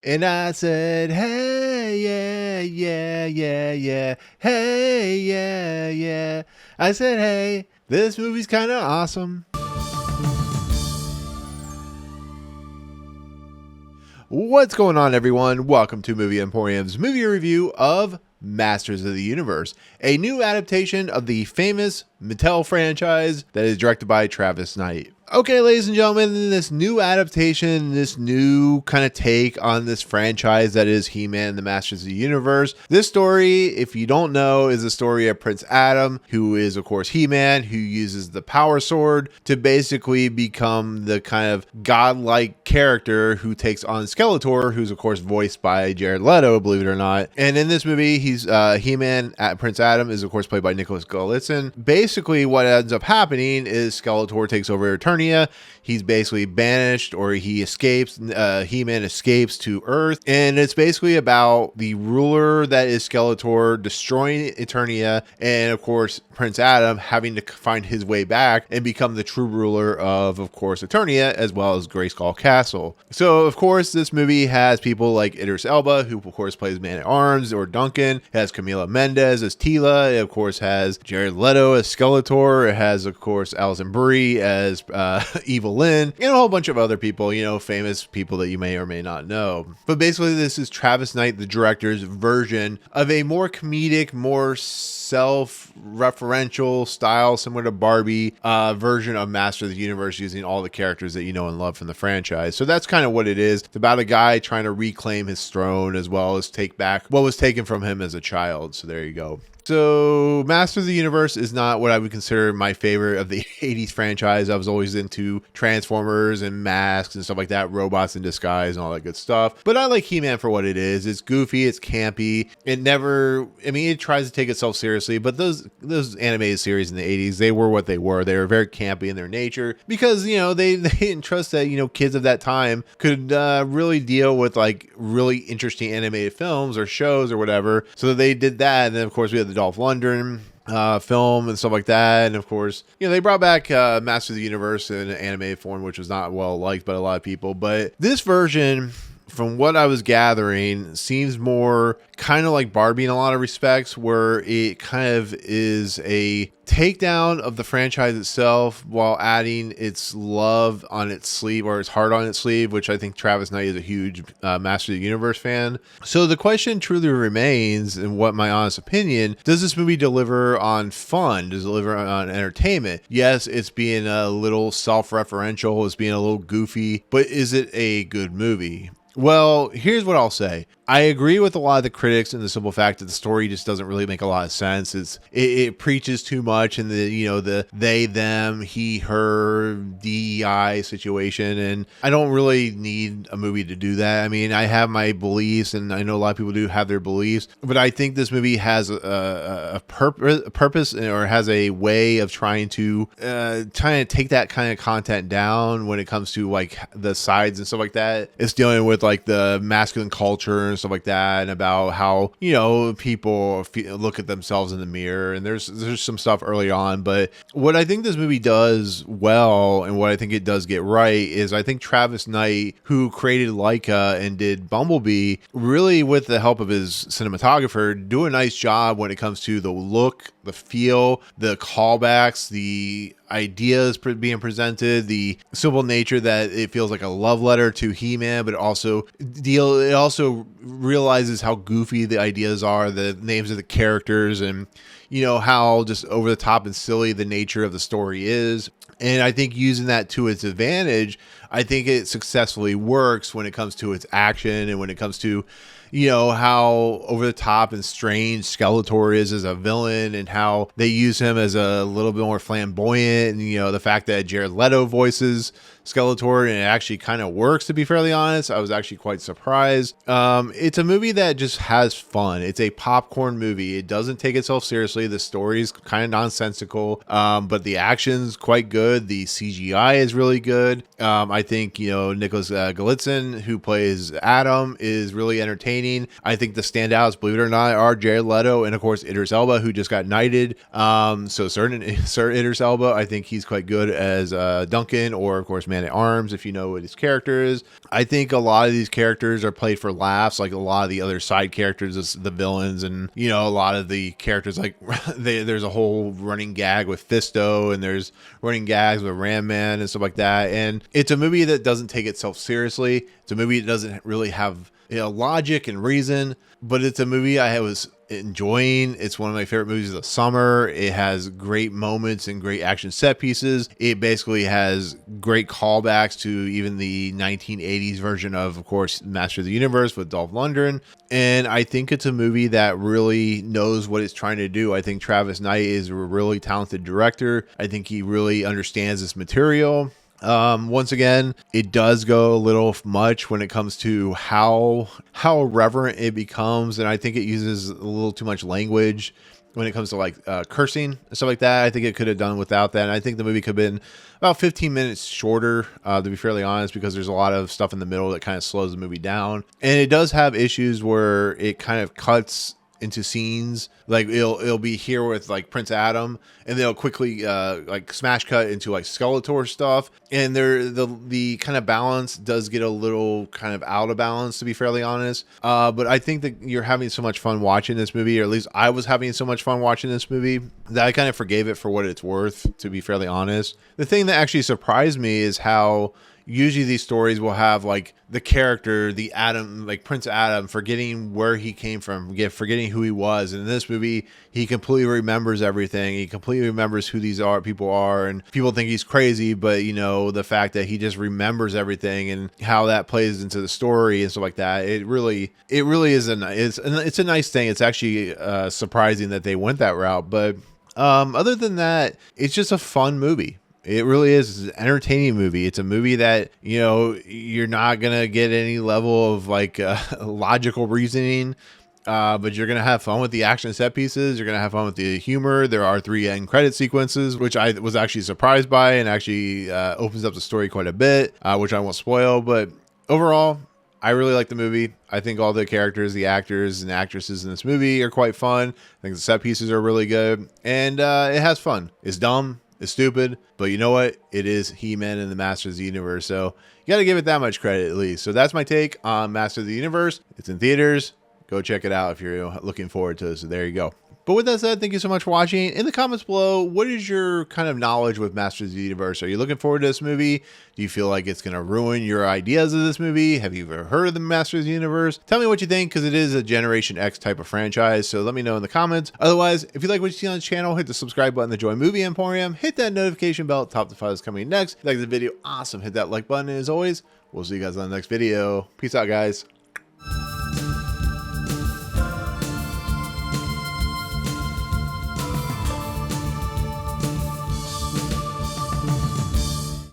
And I said, hey, yeah, yeah, yeah, yeah. Hey, yeah, yeah. I said, hey, this movie's kind of awesome. What's going on, everyone? Welcome to Movie Emporium's movie review of Masters of the Universe, a new adaptation of the famous Mattel franchise that is directed by Tavis Knight. Okay, ladies and gentlemen, this new adaptation, this new kind of take on this franchise that is He-Man and the Masters of the Universe. This story, if you don't know, is the story of Prince Adam, who is, of course, He-Man, who uses the power sword to basically become the kind of godlike character who takes on Skeletor, who's, of course, voiced by Jared Leto, believe it or not. And in this movie, he's He-Man, Prince Adam is, of course, played by Nicholas Galitzine. Basically, what ends up happening is Skeletor takes over Eternia. He's basically banished, or he escapes. He-Man escapes to Earth, and it's basically about the ruler that is Skeletor destroying Eternia, and of course Prince Adam having to find his way back and become the true ruler of course, Eternia, as well as Grayskull Castle. So, of course, this movie has people like Idris Elba, who of course plays Man-at-Arms, or Duncan. It has Camila Mendes as Teela. It, of course, has Jared Leto as Skeletor. It has, of course, Alison Brie as Evil-lynn, and a whole bunch of other people, famous people that you may or may not know. But basically, this is Tavis Knight, the director's version of a more comedic, more self-referential style, similar to Barbie, version of Master of the Universe, using all the characters that you know and love from the franchise. So that's kind of what it is. It's about a guy trying to reclaim his throne, as well as take back what was taken from him as a child. So there you go. So, Master of the Universe is not what I would consider my favorite of the 80s franchise. I was always into Transformers and masks and stuff like that, robots in disguise and all that good stuff. But I like He-Man for what it is. It's goofy, it's campy. It tries to take itself seriously, but those animated series in the 80s, they were what they were. They were very campy in their nature because, they didn't trust that, kids of that time could really deal with like really interesting animated films or shows or whatever. So they did that. And then, of course, we had the Dolph Lundgren film and stuff like that. And of course, they brought back Master of the Universe in an animated form, which was not well liked by a lot of people. But this version, from what I was gathering, seems more kind of like Barbie in a lot of respects, where it kind of is a takedown of the franchise itself while adding its love on its sleeve, or its heart on its sleeve, which I think Tavis Knight is a huge Master of the Universe fan. So the question truly remains, in what my honest opinion, does this movie deliver on fun? Does it deliver on entertainment? Yes, it's being a little self-referential, it's being a little goofy, but is it a good movie? Well, here's what I'll say. I agree with a lot of the critics in the simple fact that the story just doesn't really make a lot of sense. It preaches too much in the they, them, he, her, DEI situation, and I don't really need a movie to do that. I mean, I have my beliefs, and I know a lot of people do have their beliefs, but I think this movie has a purpose, or has a way of trying to take that kind of content down when it comes to like the sides and stuff like that. It's dealing with like the masculine culture and stuff like that, and about how people look at themselves in the mirror, and there's some stuff early on. But what I think this movie does well, and what I think it does get right, is I think Tavis Knight, who created Laika and did Bumblebee, really with the help of his cinematographer, do a nice job when it comes to the look, the feel, the callbacks, the ideas being presented, the simple nature that it feels like a love letter to He-Man, but it also realizes how goofy the ideas are, the names of the characters, and how just over the top and silly the nature of the story is. And I think using that to its advantage, I think it successfully works when it comes to its action, and when it comes to how over the top and strange Skeletor is as a villain, and how they use him as a little bit more flamboyant, and the fact that Jared Leto voices Skeletor, and it actually kind of works, to be fairly honest. I was actually quite surprised. It's a movie that just has fun. It's a popcorn movie. It doesn't take itself seriously. The story's kind of nonsensical, but the action's quite good. The CGI is really good. I I think, you know, Nicholas Galitzine, who plays Adam, is really entertaining. I think the standouts, believe it or not, are Jared Leto and, of course, Idris Elba, who just got knighted. So Sir Idris Elba, I think he's quite good as Duncan, or, of course, Man-at-Arms, if you know what his character is. I think a lot of these characters are played for laughs, like a lot of the other side characters, the villains, and, you know, a lot of the characters, like, there's a whole running gag with Fisto, and there's running gags with Ram Man and stuff like that. And it's a movie that doesn't take itself seriously. It's a movie that doesn't really have, you know, logic and reason, but it's a movie I was enjoying. It's one of my favorite movies of the summer. It has great moments and great action set pieces. It basically has great callbacks to even the 1980s version of course, Master of the Universe with Dolph Lundgren. And I think it's a movie that really knows what it's trying to do. I think Tavis Knight is a really talented director. I think he really understands this material. Once again, it does go a little much when it comes to how irreverent it becomes, and I think it uses a little too much language when it comes to like cursing and stuff like that. I think it could have done without that, and I think the movie could have been about 15 minutes shorter, to be fairly honest, because there's a lot of stuff in the middle that kind of slows the movie down, and it does have issues where it kind of cuts into scenes. Like it'll be here with like Prince Adam, and they'll quickly like smash cut into like Skeletor stuff, and the kind of balance does get a little kind of out of balance, to be fairly honest. But I think that you're having so much fun watching this movie, or at least I was having so much fun watching this movie, that I kind of forgave it for what it's worth, to be fairly honest. The thing that actually surprised me is how usually these stories will have like the character, the Adam, like Prince Adam, forgetting where he came from, forgetting who he was. And in this movie, he completely remembers everything. He completely remembers who these people are, and people think he's crazy, but you know, the fact that he just remembers everything and how that plays into the story and stuff like that. It really is it's a nice thing. It's actually surprising that they went that route. But other than that, it's just a fun movie. It really is. It's an entertaining movie. It's a movie that, you know, you're not going to get any level of like logical reasoning, but you're going to have fun with the action set pieces. You're going to have fun with the humor. There are 3 end credit sequences, which I was actually surprised by, and actually opens up the story quite a bit, which I won't spoil. But overall, I really like the movie. I think all the characters, the actors and actresses in this movie are quite fun. I think the set pieces are really good, and it has fun. It's dumb. It's stupid, but you know what? It is He-Man and the Masters of the Universe, so you got to give it that much credit at least. So that's my take on Master of the Universe. It's in theaters. Go check it out if you're looking forward to it. So there you go. But with that said, thank you so much for watching. In the comments below, what is your kind of knowledge with Masters of the Universe? Are you looking forward to this movie? Do you feel like it's going to ruin your ideas of this movie? Have you ever heard of the Masters of the Universe? Tell me what you think, because it is a Generation X type of franchise. So let me know in the comments. Otherwise, if you like what you see on the channel, hit the subscribe button to join Movie Emporium. Hit that notification bell. Top to 5 is coming next. If you like the video, awesome. Hit that like button. And as always, we'll see you guys on the next video. Peace out, guys.